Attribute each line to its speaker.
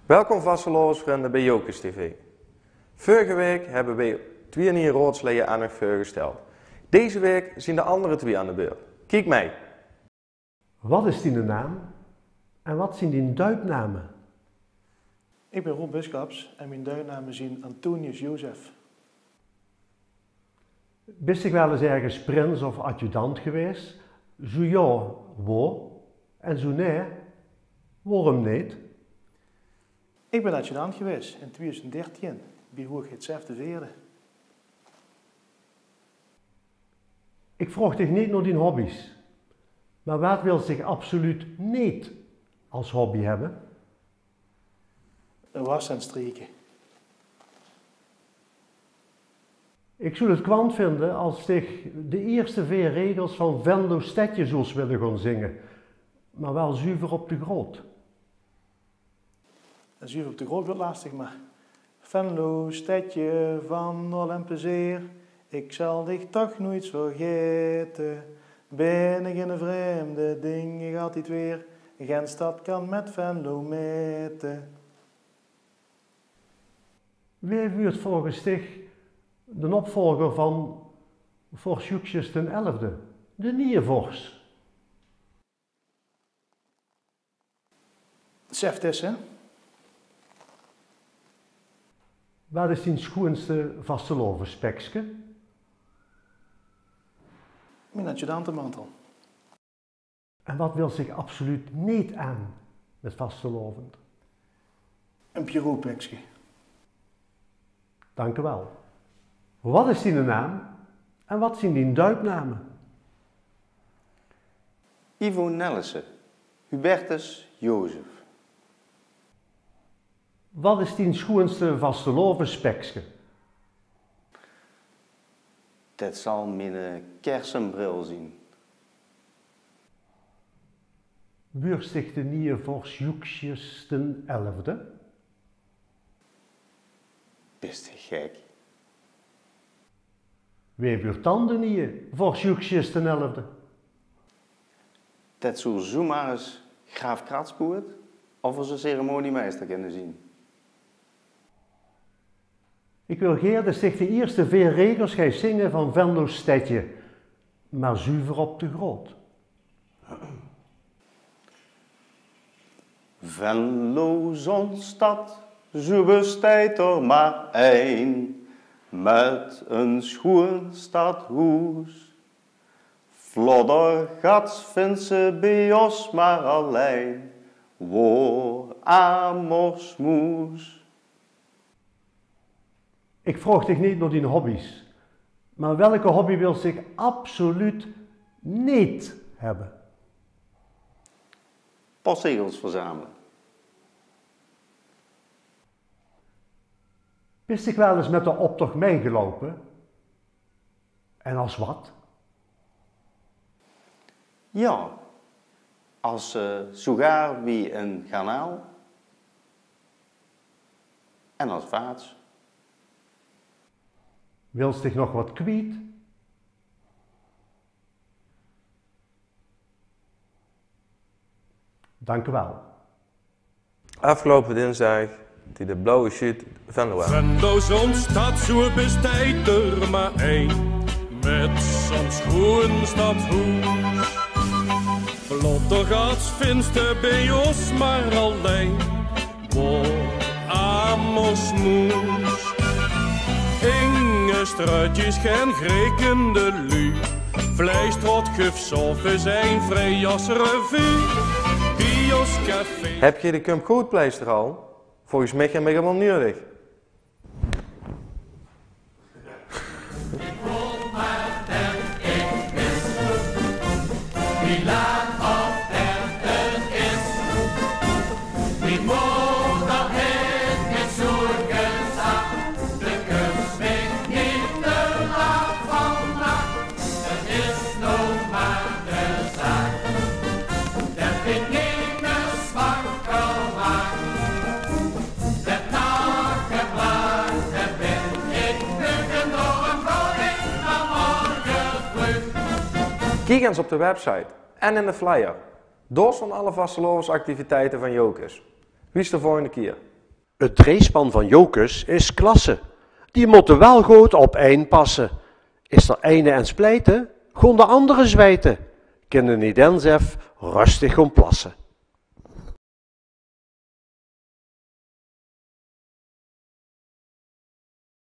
Speaker 1: Welkom vastelovensvrienden bij Jokers TV. Vorige week hebben wij 2 nieuwe raadsleden aan u voorgesteld. Deze week zijn de andere 2 aan de beurt. Kijk mee.
Speaker 2: Wat is die naam en wat zijn die duipnamen?
Speaker 3: Ik ben Rob Bischops en mijn duipnamen zijn Antonius Jozef.
Speaker 2: Bist ik wel eens ergens prins of adjudant geweest? Zo ja, waar? En zo nee, waarom niet?
Speaker 3: Ik ben adjudant geweest in 2013 bij Hoogheidshef de Veerde.
Speaker 2: Ik vroeg dich niet naar die hobby's, maar wat wil zich absoluut niet als hobby hebben?
Speaker 3: Een was en streken.
Speaker 2: Ik zou het kwant vinden als zich de eerste 4 regels van Venlo Stedje zoals willen gaan zingen, maar wel zuiver op de groot.
Speaker 3: En zuiver op de groot wordt lastig, maar Venlo Stedje van Olympezeer, ik zal dich toch nooit vergeten. Ben ik in een vreemde dingen gaat dit weer, geen stad kan met Venlo meten.
Speaker 2: Wie wordt volgens dich de opvolger van Vorsjoekjes ten 11e, de Niervors?
Speaker 3: Chef is, hè?
Speaker 2: Wat is die schoonste vastelovenspekske?
Speaker 3: Mijn adjudantenmantel.
Speaker 2: En wat wil zich absoluut niet aan met vastelovend?
Speaker 3: Een pierootpekje.
Speaker 2: Dank u wel. Wat is die naam en wat zijn die duipnamen?
Speaker 4: Ivo Nellissen, Hubertus Jozef.
Speaker 2: Wat is die schoonste vastelovenspekske?
Speaker 4: Dat zal mijn kersenbril zien.
Speaker 2: Wuurstig de Niervorsjoekjes ten 11e?
Speaker 4: Bist je gek?
Speaker 2: Wie wordt dan de Niervorsjoekjes ten 11e?
Speaker 4: Dat zou zomaar eens graaf Kratspoort of als een ceremoniemeester kunnen zien.
Speaker 2: Ik wil geerde zich de eerste 4 regels gij zingen van Venlo Stedje, maar zuiver op de groot.
Speaker 4: Venlo zo'n stad, zo bestaat er maar één, met een schoon stadhuis. Vlodder gats vindt ze bij ons maar alleen, waar amorsmoes.
Speaker 2: Ik vroeg dich niet naar die hobby's, maar welke hobby wil zich absoluut niet hebben?
Speaker 4: Postzegels verzamelen.
Speaker 2: Bist ik wel eens met de optocht meegelopen? En als wat?
Speaker 4: Ja, als soegaar wie een garnaal en als vaats.
Speaker 2: Wil zich nog wat kwijt? Dank u wel.
Speaker 1: Afgelopen dinsdag die de blauwe shoot Venlo aan.
Speaker 5: Venlo zo'n stad, zo bestaat er maar één, met zo'n schoon stadhuis. Vloddergats vindt bij ons maar alleen, waar amorsmoes. Inge struitjes, geen grekende lu, vleistroot, gufsoffen zijn vrij als revue. Bioscafé.
Speaker 1: Heb je de Kump Goedpleister al? Volgens mij heb ik hem wel nodig. Kijk eens op de website en in de flyer. Door van alle vastelovensactiviteiten van Jokers. Wie is de volgende keer?
Speaker 6: Het dreespan van Jokus is klasse. Die moeten wel goed op één passen. Is er eine en splijten, gon de andere zwijten. Kunnen niet dan zelf rustig gaan plassen.